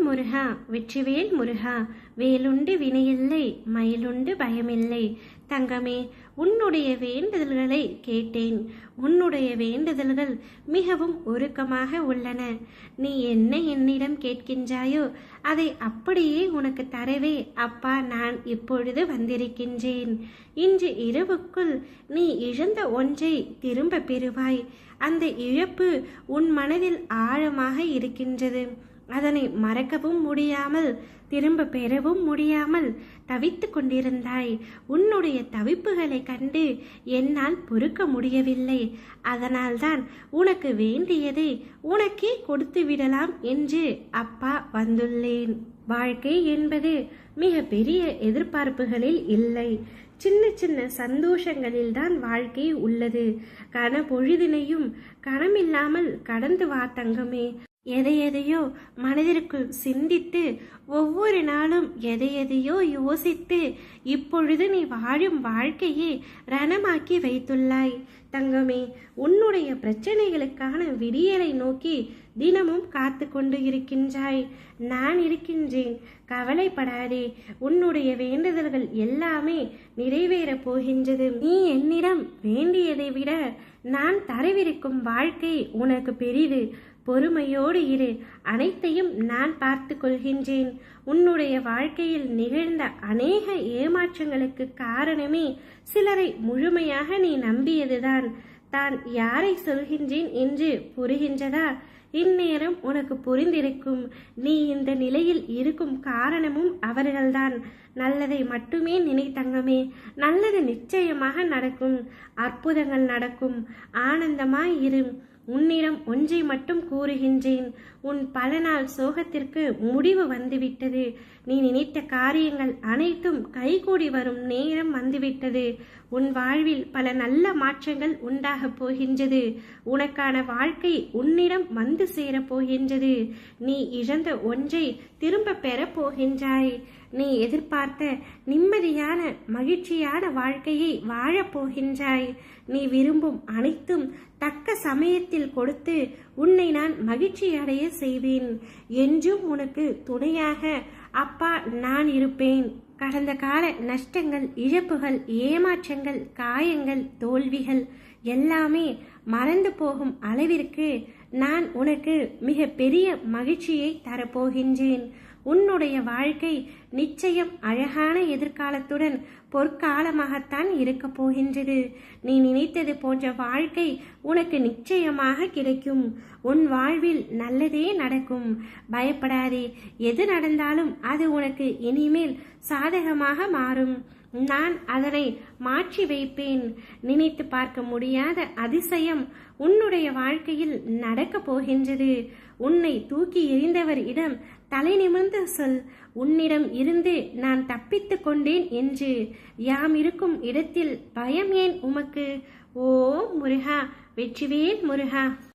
முருகா வெற்றிவேல் முருகா, வேலுண்டு வினையில்லை மயிலுண்டு பயமில்லை. தங்கமே, உன்னுடைய வேண்டுதல்களை கேட்டேன். உன்னுடைய வேண்டுதல்கள் மிகவும் உருக்கமாக உள்ளன. நீ என்ன என்னிடம் கேட்கின்றாயோ அதை அப்படியே உனக்கு தரவே அப்பா நான் இப்பொழுது வந்திருக்கின்றேன். இன்று இரவுக்குள் நீ இழந்த ஒன்றை திரும்ப பெறுவாய். அந்த இழப்பு உன் மனதில் ஆழமாக இருக்கின்றது. அதனை மறக்கவும் முடியாமல் திரும்ப பெறவும் முடியாமல் தவித்து கொண்டிருந்தாய். உன்னுடைய தவிப்புகளை கண்டு என்னால் பொறுக்க முடியவில்லை. அதனால்தான் உனக்கு வேண்டியதை உனக்கே கொடுத்து விடலாம் என்று அப்பா வந்துள்ளேன். வாழ்க்கை என்பது மிக பெரிய எதிர்பார்ப்புகளில் இல்லை, சின்ன சின்ன சந்தோஷங்களில்தான் வாழ்க்கை உள்ளது. கனப்பொழுதினையும் கனமில்லாமல் கடந்து வா தங்கமே. எதையோ மனதிற்குள் சிந்தித்து ஒவ்வொரு நாளும் எதையோ யோசித்து இப்பொழுது நீ வாழும் வாழ்க்கையை ரணமாக்கி வைத்துள்ளாய். தங்கமே, உன்னுடைய பிரச்சனைகளுக்கான விடியலை நோக்கி தினமும் காத்து கொண்டு இருக்கின்றாய். நான் இருக்கின்றேன், கவலைப்படாதே. உன்னுடைய வேண்டுதல்கள் எல்லாமே நிறைவேறப் போகின்றது. நீ என்னிடம் வேண்டியதை விட நான் தரவிருக்கும் வாழ்க்கை உனக்கு பெரிது. பொறுமையோடு இரு, அனைத்தையும் நான் பார்த்து கொள்கின்றேன். உன்னுடைய வாழ்க்கையில் நிகழ்ந்த அநேக ஏமாற்றங்களுக்கு காரணமே சிலரை முழுமையாக நீ நம்பியதுதான். தான் யாரை சொல்கின்றேன் என்று புரிகின்றதா? இந்நேரம் உனக்கு புரிந்திருக்கும். நீ இந்த நிலையில் இருக்கும் காரணமும் அவர்கள்தான். நல்லதை மட்டுமே நினை தங்கமே. நல்லது நிச்சயமாக நடக்கும். அற்புதங்கள் நடக்கும். ஆனந்தமாய் இரு. உன்னிடம் ஒன்றை மட்டும் கூறுகின்றேன். உன் பல நாள் சோகத்திற்கு முடிவு வந்துவிட்டது. நீ நினைத்த காரியங்கள் அனைத்தும் கைகூடி வரும் நேரம் வந்துவிட்டது. உன் வாழ்வில் பல நல்ல மாற்றங்கள் உண்டாகப் போகின்றது. உனக்கான வாழ்க்கை உன்னிடம் வந்து சேரப் போகின்றது. நீ இழந்த ஒன்றை திரும்ப பெறப் போகின்றாய். நீ எதிர்பார்த்த நிம்மதியான மகிழ்ச்சியான வாழ்க்கையை வாழப் போகின்றாய். நீ விரும்பும் அனைத்தும் தக்க சமயத்தில் கொடுத்து உன்னை நான் மகிழ்ச்சி அடைய செய்வேன். என்றும் உனக்கு துணையாக அப்பா நான் இருப்பேன். கடந்த கால நஷ்டங்கள், இழப்புகள், ஏமாற்றங்கள், காயங்கள், தோல்விகள் எல்லாமே மறந்து போகும் அளவிற்கு நான் உனக்கு மிக பெரிய மகிழ்ச்சியை தரப்போகின்றேன். உன்னுடைய வாழ்க்கை நிச்சயம் அழகான எதிர்காலத்துடன் பொற்காலமாகத்தான் இருக்க போகின்றது. நீ நினைத்தது போன்ற வாழ்க்கை உனக்கு நிச்சயமாக கிடைக்கும். உன் வாழ்வில் நல்லதே நடக்கும். பயப்படாதே. எது நடந்தாலும் அது உனக்கு இனிமேல் சாதகமாக மாறும். நான் அதனை மாற்றி வைப்பேன். நினைத்து பார்க்க முடியாத அதிசயம் உன்னுடைய வாழ்க்கையில் நடக்கப் போகின்றது. உன்னை தூக்கி எறிந்தவர் இடம் தலை நிமிர்ந்து சொல், உன்னிடம் இருந்து நான் தப்பித்து கொண்டேன் என்று. யாம் இருக்கும் இடத்தில் பயம் ஏன் உமக்கு? ஓ முருகா, வெற்றிவேல் முருகா.